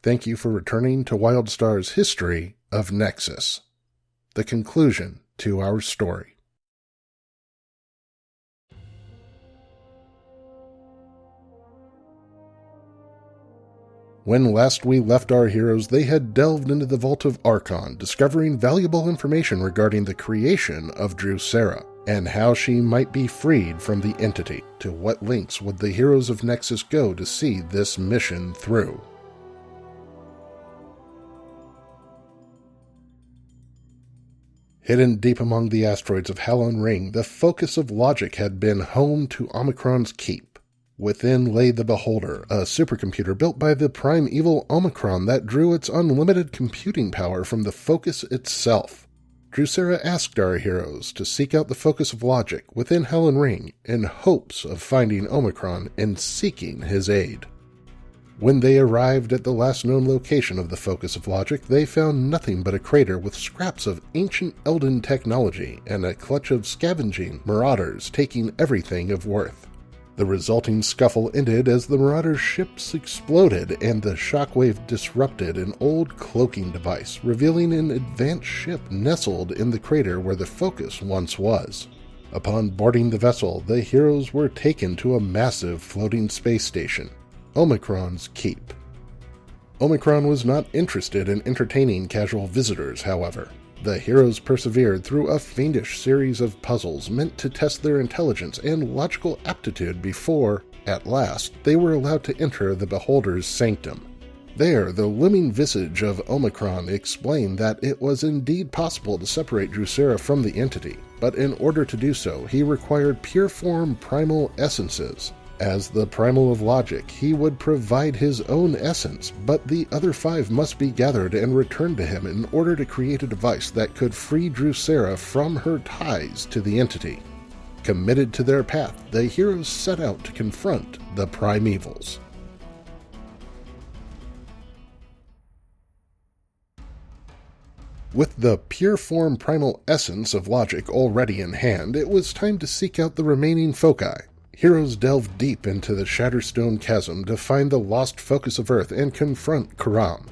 Thank you for returning to Wildstar's history of Nexus, the conclusion to our story. When last we left our heroes, they had delved into the Vault of Archon, discovering valuable information regarding the creation of Drusera, and how she might be freed from the entity. To what lengths would the heroes of Nexus go to see this mission through? Hidden deep among the asteroids of Halon Ring, the focus of logic had been home to OMECHRON'S keep. Within lay the Beholder, a supercomputer built by the primeval OMECHRON that drew its unlimited computing power from the focus itself. Drusera asked our heroes to seek out the focus of logic within Halon Ring in hopes of finding OMECHRON and seeking his aid. When they arrived at the last known location of the focus of logic, they found nothing but a crater with scraps of ancient Elden technology and a clutch of scavenging marauders taking everything of worth. The resulting scuffle ended as the marauders' ships exploded and the shockwave disrupted an old cloaking device, revealing an advanced ship nestled in the crater where the focus once was. Upon boarding the vessel, the heroes were taken to a massive floating space station, OMECHRON'S keep. OMECHRON was not interested in entertaining casual visitors, however. The heroes persevered through a fiendish series of puzzles meant to test their intelligence and logical aptitude before, at last, they were allowed to enter the Beholder's sanctum. There, the looming visage of OMECHRON explained that it was indeed possible to separate Drusera from the entity, but in order to do so, he required PUREFORM primal essences. As the primal of logic, he would provide his own essence, but the other 5 must be gathered and returned to him in order to create a device that could free Drusera from her ties to the entity. Committed to their path, the heroes set out to confront the primevals. With the PUREFORM primal essence of logic already in hand, it was time to seek out the remaining foci. Heroes delved deep into the Shatterstone Chasm to find the lost focus of Earth and confront Karam.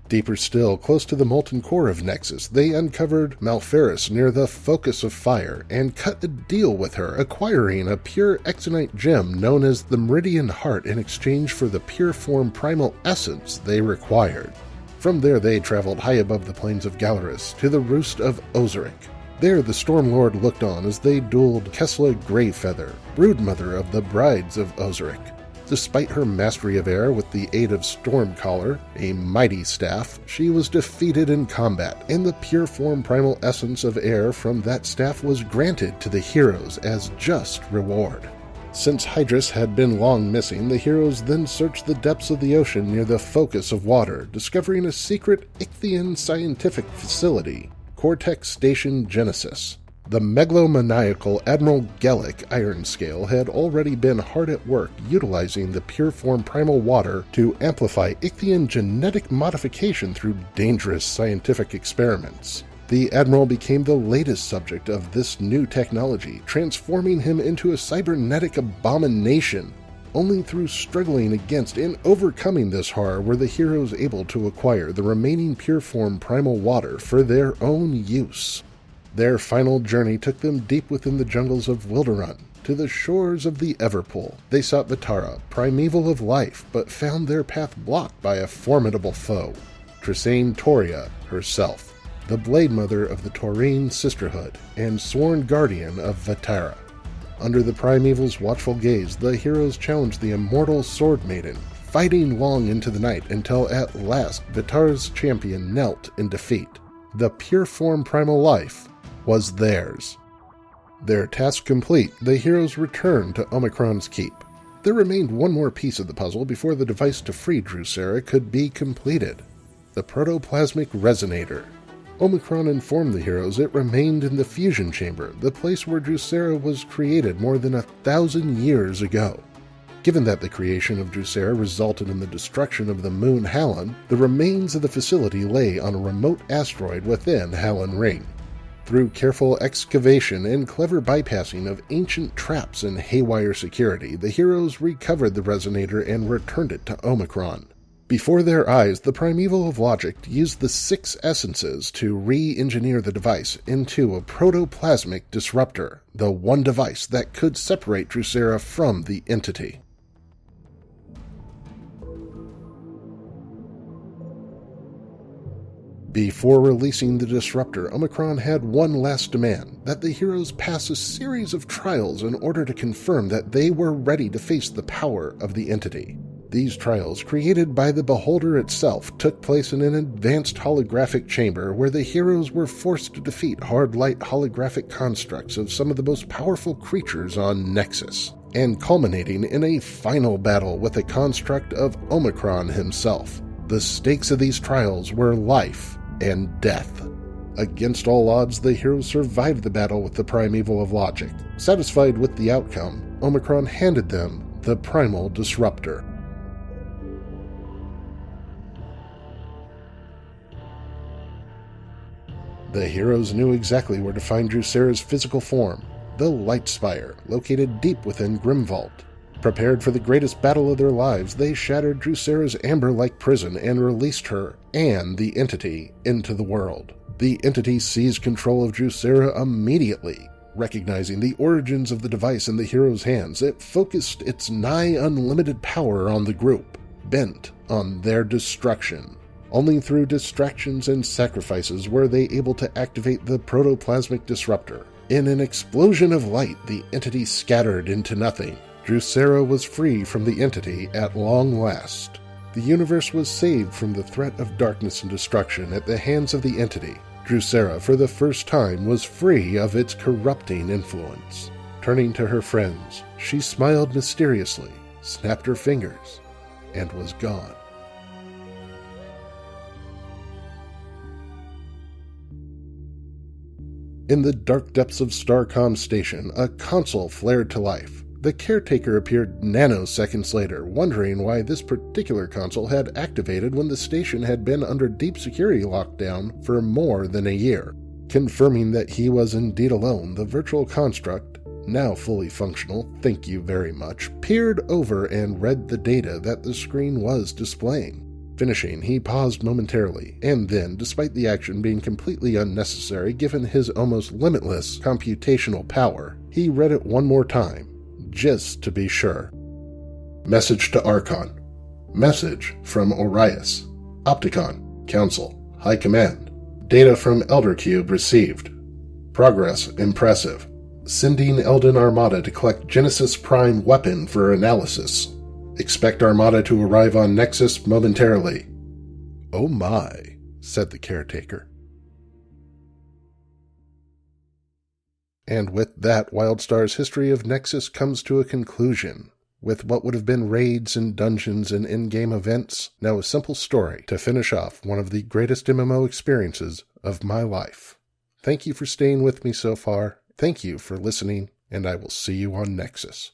Deeper still, close to the molten core of Nexus, they uncovered Malferis near the focus of Fire and cut a deal with her, acquiring a pure exonite gem known as the Meridian Heart in exchange for the PUREFORM primal essence they required. From there they traveled high above the plains of Galaris to the roost of Ozaric. There the Stormlord looked on as they dueled Kessla Greyfeather, broodmother of the Brides of Ozaric. Despite her mastery of air with the aid of Stormcaller, a mighty staff, she was defeated in combat, and the PUREFORM primal essence of air from that staff was granted to the heroes as just reward. Since Hydrus had been long missing, the heroes then searched the depths of the ocean near the focus of water, discovering a secret Ichthian scientific facility, Cortex Station Genesis. The megalomaniacal Admiral Gellick Ironscale had already been hard at work utilizing the PUREFORM primal water to amplify Ichthian genetic modification through dangerous scientific experiments. The Admiral became the latest subject of this new technology, transforming him into a cybernetic abomination. Only through struggling against and overcoming this horror were the heroes able to acquire the remaining PUREFORM primal water for their own use. Their final journey took them deep within the jungles of Wilderun, to the shores of the Everpool. They sought Vitara, primeval of life, but found their path blocked by a formidable foe, Trisane Toria herself, the Blade Mother of the Taurine Sisterhood, and sworn guardian of Vitara. Under the primeval's watchful gaze, the heroes challenged the immortal Sword Maiden, fighting long into the night until at last Vitara's champion knelt in defeat. The PUREFORM primal life was theirs. Their task complete, the heroes returned to OMECHRON'S keep. There remained one more piece of the puzzle before the device to free Drusera could be completed: the protoplasmic resonator. OMECHRON informed the heroes it remained in the fusion chamber, the place where Drusera was created more than 1,000 years ago. Given that the creation of Drusera resulted in the destruction of the moon Halon, the remains of the facility lay on a remote asteroid within Halon Ring. Through careful excavation and clever bypassing of ancient traps and haywire security, the heroes recovered the resonator and returned it to OMECHRON. Before their eyes, the primeval of logic used the 6 essences to re-engineer the device into a protoplasmic disruptor, the one device that could separate Drusera from the entity. Before releasing the disruptor, Omicron had one last demand, that the heroes pass a series of trials in order to confirm that they were ready to face the power of the entity. These trials, created by the Beholder itself, took place in an advanced holographic chamber where the heroes were forced to defeat hard light holographic constructs of some of the most powerful creatures on Nexus, and culminating in a final battle with a construct of Omicron himself. The stakes of these trials were life and death. Against all odds, the heroes survived the battle with the primeval of logic. Satisfied with the outcome, Omicron handed them the primal disruptor. The heroes knew exactly where to find Drusera's physical form, the LIGHTSTIRE, located deep within Grimvault. Prepared for the greatest battle of their lives, they shattered Drusera's amber-like prison and released her and the entity into the world. The entity seized control of Drusera immediately. Recognizing the origins of the device in the heroes' hands, it focused its nigh unlimited power on the group, bent on their destruction. Only through distractions and sacrifices were they able to activate the protoplasmic disruptor. In an explosion of light, the entity scattered into nothing. Drusera was free from the entity at long last. The universe was saved from the threat of darkness and destruction at the hands of the entity. Drusera, for the first time, was free of its corrupting influence. Turning to her friends, she smiled mysteriously, snapped her fingers, and was gone. In the dark depths of Starcom Station, a console flared to life. The caretaker appeared nanoseconds later, wondering why this particular console had activated when the station had been under deep security lockdown for more than a year. Confirming that he was indeed alone, the virtual construct, now fully functional, thank you very much, peered over and read the data that the screen was displaying. Finishing, he paused momentarily, and then, despite the action being completely unnecessary given his almost limitless computational power, he read it one more time, just to be sure. Message to Archon. Message from Orius. Opticon. Council. High Command. Data from Elder Cube received. Progress impressive. Sending Elden Armada to collect Genesis Prime weapon for analysis. Expect Armada to arrive on Nexus momentarily. Oh my, said the caretaker. And with that, Wildstar's history of Nexus comes to a conclusion. With what would have been raids and dungeons and in-game events, now a simple story to finish off one of the greatest MMO experiences of my life. Thank you for staying with me so far, thank you for listening, and I will see you on Nexus.